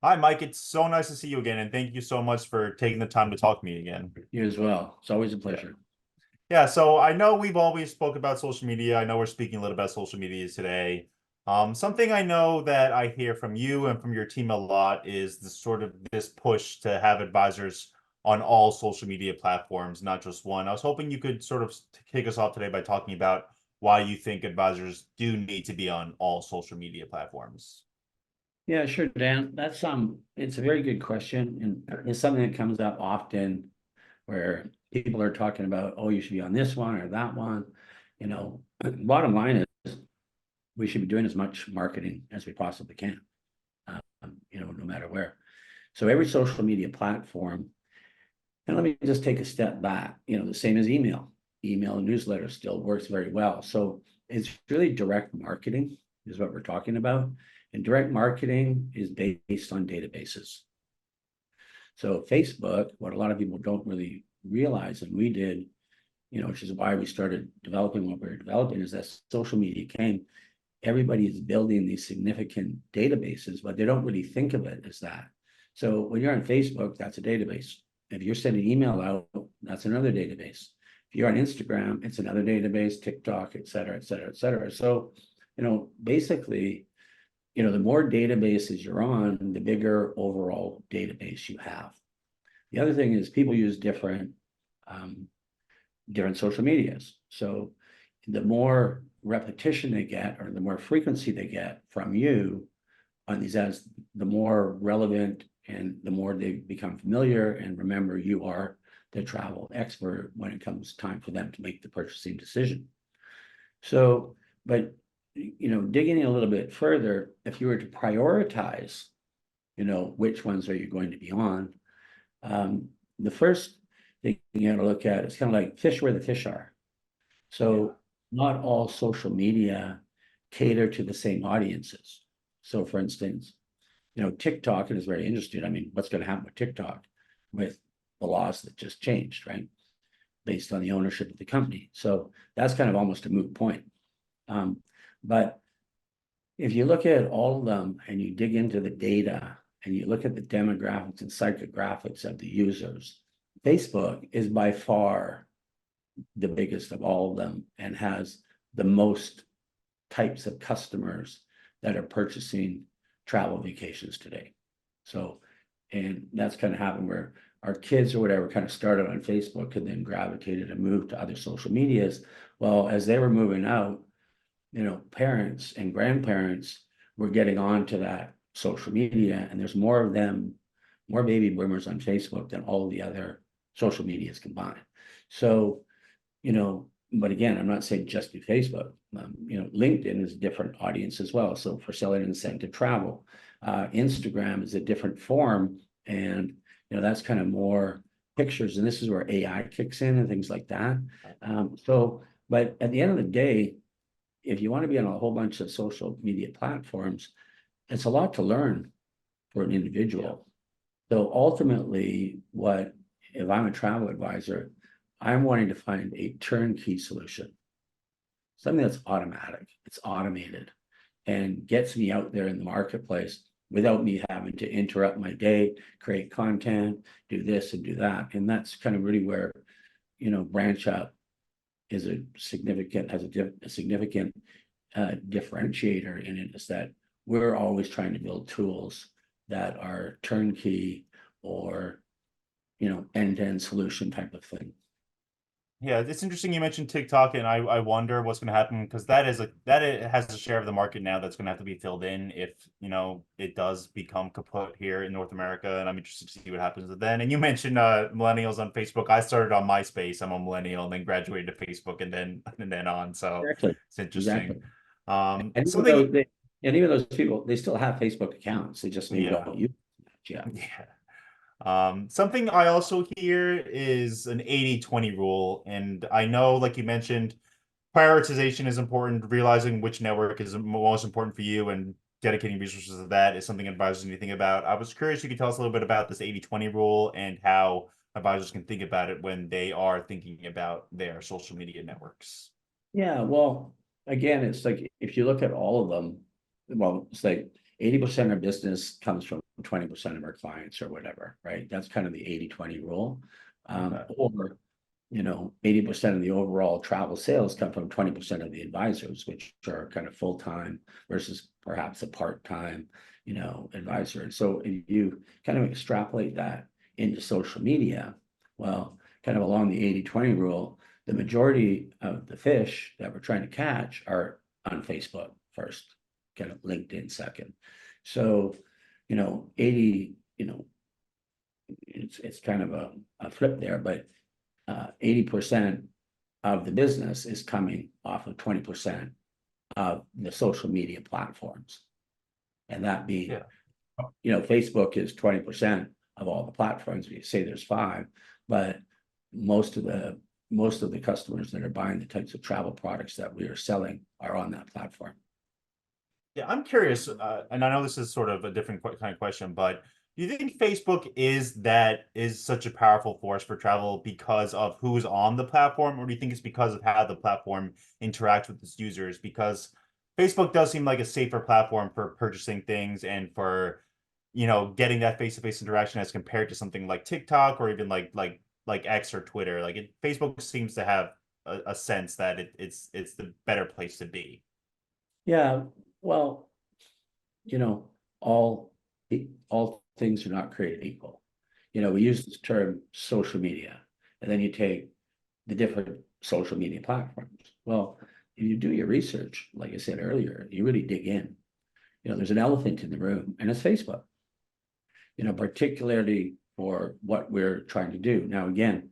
Hi, Mike. It's so nice to see you again, and thank you so much for taking the time to talk to me again. You as well. It's always a Yeah. pleasure. Yeah, so I know we've always spoke about social media. I know we're speaking a little about social media today. Something I know that I hear from you and from your team a lot is the sort of this push to have advisors on all social media platforms, not just one. I was hoping you could sort of kick us off today by talking about why you think advisors do need to be on all social media platforms. Yeah, sure, Dan. It's a very good question, and it's something that comes up often where people are talking about, oh, you should be on this one or that one. Bottom line is we should be doing as much marketing as we possibly can, no matter where. So every social media platform, and let me just take a step back, the same as email. Email and newsletter still works very well. So it's really direct marketing is what we're talking about. And direct marketing is based on databases. So Facebook, what a lot of people don't really realize, and we did, which is why we started developing what we were developing, is that social media came. Everybody is building these significant databases, but they don't really think of it as that. So when you're on Facebook, that's a database. If you're sending email out, that's another database. If you're on Instagram, it's another database, TikTok, et cetera, et cetera, et cetera. So, basically, the more databases you're on, the bigger overall database you have. The other thing is people use um, different social medias. So the more repetition they get or the more frequency they get from you on these ads, the more relevant and the more they become familiar and remember you are the travel expert when it comes time for them to make the purchasing decision. So, but digging in a little bit further, if you were to prioritize, which ones are you going to be on? The first thing you got to look at is kind of like fish where the fish are. So not all social media cater to the same audiences. So for instance, TikTok is very interesting. I mean, what's going to happen with TikTok with the laws that just changed, right? Based on the ownership of the company. So that's kind of almost a moot point. But if you look at all of them and you dig into the data and you look at the demographics and psychographics of the users, Facebook is by far the biggest of all of them and has the most types of customers that are purchasing travel vacations today. So, and that's kind of happened where our kids or whatever kind of started on Facebook and then gravitated and moved to other social medias. Well, as they were moving out, parents and grandparents were getting onto that social media, and there's more of them, more baby boomers on Facebook than all the other social medias combined. So, but again, I'm not saying just do Facebook. LinkedIn is a different audience as well. So for selling incentive travel, Instagram is a different form, and that's kind of more pictures, and this is where AI kicks in and things like that. But at the end of the day, if you want to be on a whole bunch of social media platforms, it's a lot to learn for an individual. So ultimately, if I'm a travel advisor, I'm wanting to find a turnkey solution, something that's automatic, it's automated, and gets me out there in the marketplace without me having to interrupt my day, create content, do this and do that. And that's kind of really where, Branch Up is a significant, has a significant differentiator in it, is that we're always trying to build tools that are turnkey or end-to-end solution type of thing. Yeah, it's interesting you mentioned TikTok, and I wonder what's going to happen because that has a share of the market now that's going to have to be filled in if it does become kaput here in North America, and I'm interested to see what happens with then. And you mentioned millennials on Facebook. I started on MySpace. I'm a millennial, and then graduated to Facebook, and then on. So Exactly. it's interesting. Exactly. And even Something, though those people, they still have Facebook accounts. They just maybe yeah, don't use it yet. yeah. Something I also hear is an 80-20 rule. And I know, like you mentioned, prioritization is important. Realizing which network is most important for you and dedicating resources to that is something advisors need to think about. I was curious if you could tell us a little bit about this 80-20 rule and how advisors can think about it when they are thinking about their social media networks. Yeah, well, again, it's like if you look at all of them, well, it's like 80% of business comes from 20% of our clients or whatever, right? That's kind of the 80-20 rule. Okay. Or, 80% of the overall travel sales come from 20% of the advisors, which are kind of full-time versus perhaps a part-time, advisor. And so if you kind of extrapolate that into social media, well, kind of along the 80-20 rule, the majority of the fish that we're trying to catch are on Facebook first, kind of LinkedIn second. So, 80, it's kind of a flip there, but 80% of the business is coming off of 20% of the social media platforms. And that being, Facebook is 20% of all the platforms. We say there's 5, but most of the customers that are buying the types of travel products that we are selling are on that platform. Yeah, I'm curious, and I know this is sort of a different kind of question, but do you think Facebook is such a powerful force for travel because of who's on the platform, or do you think it's because of how the platform interacts with its users? Because Facebook does seem like a safer platform for purchasing things and for, getting that face-to-face interaction as compared to something like TikTok or even like X or Twitter. Facebook seems to have a sense that it's the better place to be. Yeah, well, all things are not created equal. We use this term social media, and then you take the different social media platforms. Well, if you do your research, like I said earlier, you really dig in. There's an elephant in the room, and it's Facebook. Particularly for what we're trying to do. Now, again,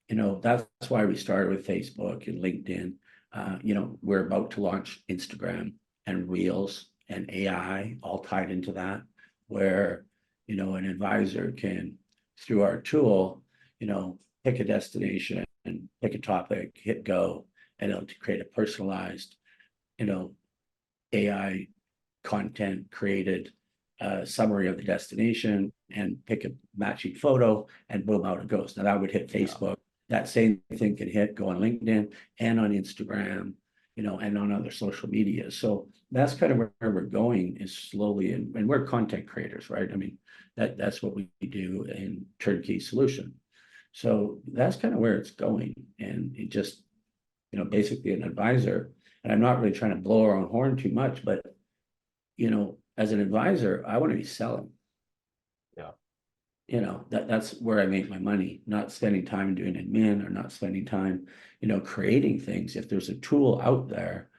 that's why we started with Facebook and LinkedIn. We're about to launch Instagram and Reels and AI all tied into that, where, an advisor can, through our tool, pick a destination and pick a topic, hit go, and it'll create a personalized, AI content created summary of the destination and pick a matching photo, and boom, out it goes. Now that would hit Facebook. That same thing can go on LinkedIn and on Instagram, and on other social media. So that's kind of where we're going, is slowly, and we're content creators, right? I mean, that's what we do in turnkey solution. So that's kind of where it's going. And it just, basically an advisor, and I'm not really trying to blow our own horn too much, but as an advisor, I want to be selling. Yeah. That's where I make my money, not spending time doing admin or not spending time, creating things. If there's a tool out there,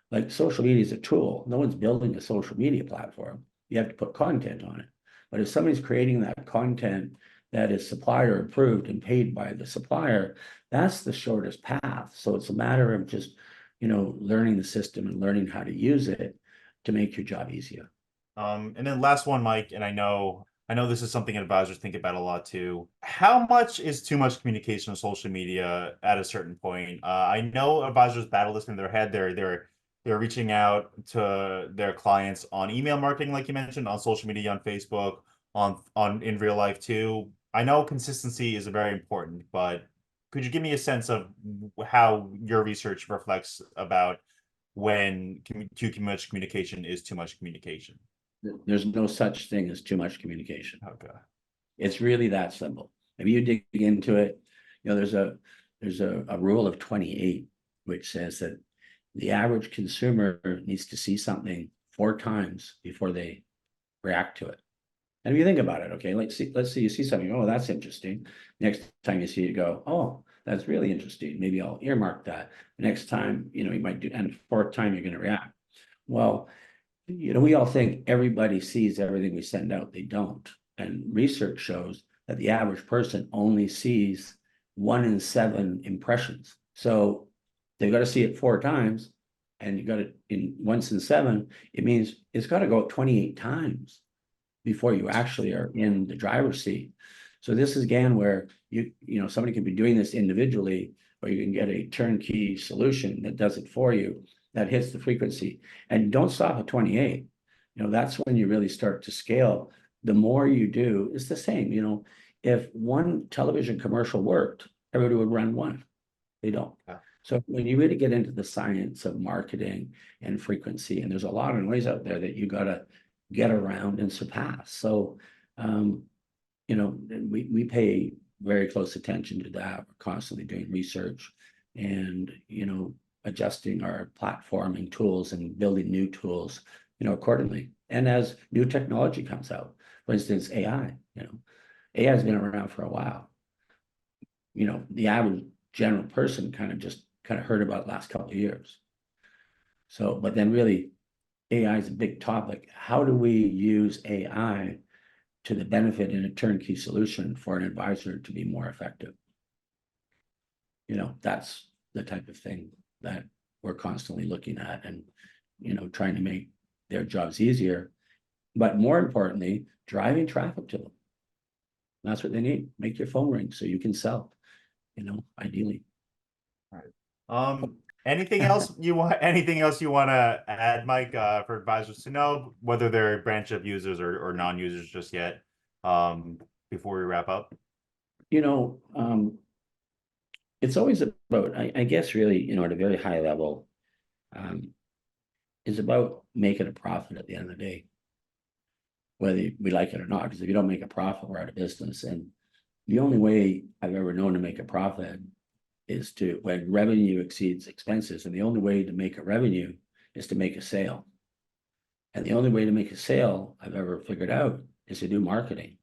like social media is a tool, no one's building a social media platform. You have to put content on it. But if somebody's creating that content that is supplier approved and paid by the supplier, that's the shortest path. So it's a matter of just, learning the system and learning how to use it to make your job easier. And then last one, Mike, and I know this is something advisors think about a lot too. How much is too much communication on social media at a certain point? I know advisors battle this in their head. They're reaching out to their clients on email marketing, like you mentioned, on social media, on Facebook, on in real life too. I know consistency is very important, but could you give me a sense of how your research reflects about when too much communication is too much communication? There's no such thing as too much communication. Okay. It's really that simple. If you dig into it, there's a rule of 28, which says that the average consumer needs to see something 4 times before they react to it. And if you think about it, okay, let's say you see something, oh, that's interesting. Next time you see it, go, oh, that's really interesting. Maybe I'll earmark that. The next time, you might do, and 4th time you're going to react. Well, we all think everybody sees everything we send out. They don't. And research shows that the average person only sees 1 in 7 impressions. So they've got to see it 4 times, and you got it in once in 7. It means it's got to go 28 times before you actually are in the driver's seat. So this is again where somebody could be doing this individually, or you can get a turnkey solution that does it for you, that hits the frequency. And don't stop at 28. That's when you really start to scale. The more you do, it's the same. If one television commercial worked, everybody would run one. They don't. Yeah. So when you really get into the science of marketing and frequency, and there's a lot of noise out there that you got to get around and surpass. So, you know, we pay very close attention to that. We're constantly doing research and, you know, adjusting our platforming tools and building new tools, you know, accordingly. And as new technology comes out, for instance, AI, you know, AI has been around for a while. You know, the average general person kind of heard about it last couple of years. So, but then really AI is a big topic. How do we use AI to the benefit in a turnkey solution for an advisor to be more effective? You know, that's the type of thing that we're constantly looking at and, you know, trying to make their jobs easier, but more importantly, driving traffic to them. That's what they need. Make your phone ring so you can sell, you know, ideally. Anything else you want? Anything else you want to add, Mike, for advisors to know, whether they're a branch of users or non-users just yet? Before we wrap up. You know, it's always about, I guess, really, you know, at a very high level, is about making a profit at the end of the day, whether we like it or not. Because if you don't make a profit, we're out of business. And the only way I've ever known to make a profit is to when revenue exceeds expenses, and the only way to make a revenue is to make a sale. And the only way to make a sale I've ever figured out is to do marketing.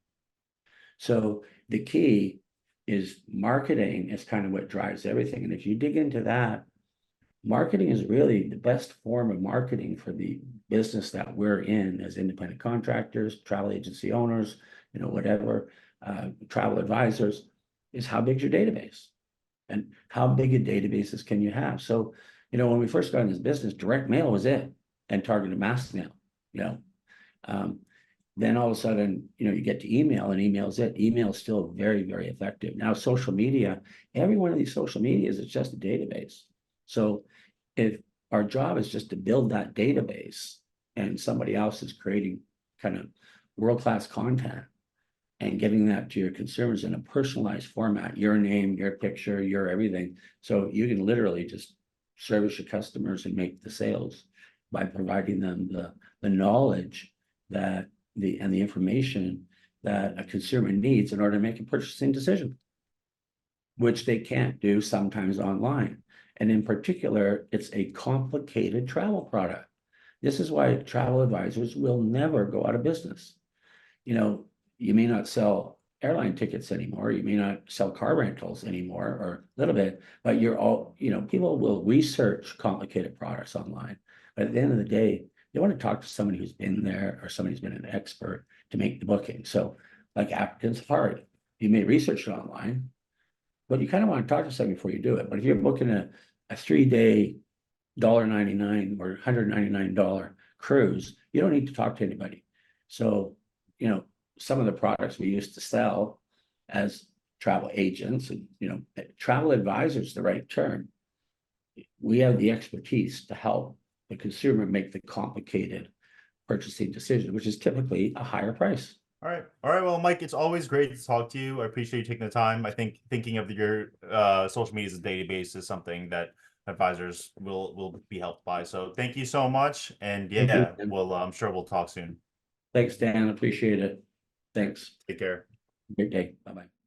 So the key is marketing is kind of what drives everything. And if you dig into that, marketing is really the best form of marketing for the business that we're in as independent contractors, travel agency owners, you know, whatever, travel advisors, is how big's your database and how big a databases can you have? So, you know, when we first got in this business, direct mail was it and targeted mass mail, you know. Then all of a sudden, you know, you get to email and email's it. Email is still very, very effective. Now, social media, every one of these social medias is just a database. So if our job is just to build that database and somebody else is creating kind of world-class content and getting that to your consumers in a personalized format, your name, your picture, your everything. So you can literally just service your customers and make the sales by providing them the knowledge that the information that a consumer needs in order to make a purchasing decision, which they can't do sometimes online. And in particular, it's a complicated travel product. This is why travel advisors will never go out of business. You know, you may not sell airline tickets anymore, you may not sell car rentals anymore, or a little bit, but you're all, you know, people will research complicated products online. But at the end of the day, they want to talk to somebody who's been there or somebody who's been an expert to make the booking. So like African Safari, you may research it online, but you kind of want to talk to somebody before you do it. But if you're booking a 3-day $1.99 or $199 cruise, you don't need to talk to anybody. So, you know, some of the products we used to sell as travel agents and, you know, travel advisors is the right term. We have the expertise to help the consumer make the complicated purchasing decision, which is typically a higher price. All right. Well, Mike, it's always great to talk to you. I appreciate you taking the time. I think thinking of your social media as a database is something that advisors will be helped by. So thank you so much. And yeah, well, I'm sure we'll talk soon. Thanks, Dan. Appreciate it. Thanks. Take care. Great day. Bye-bye.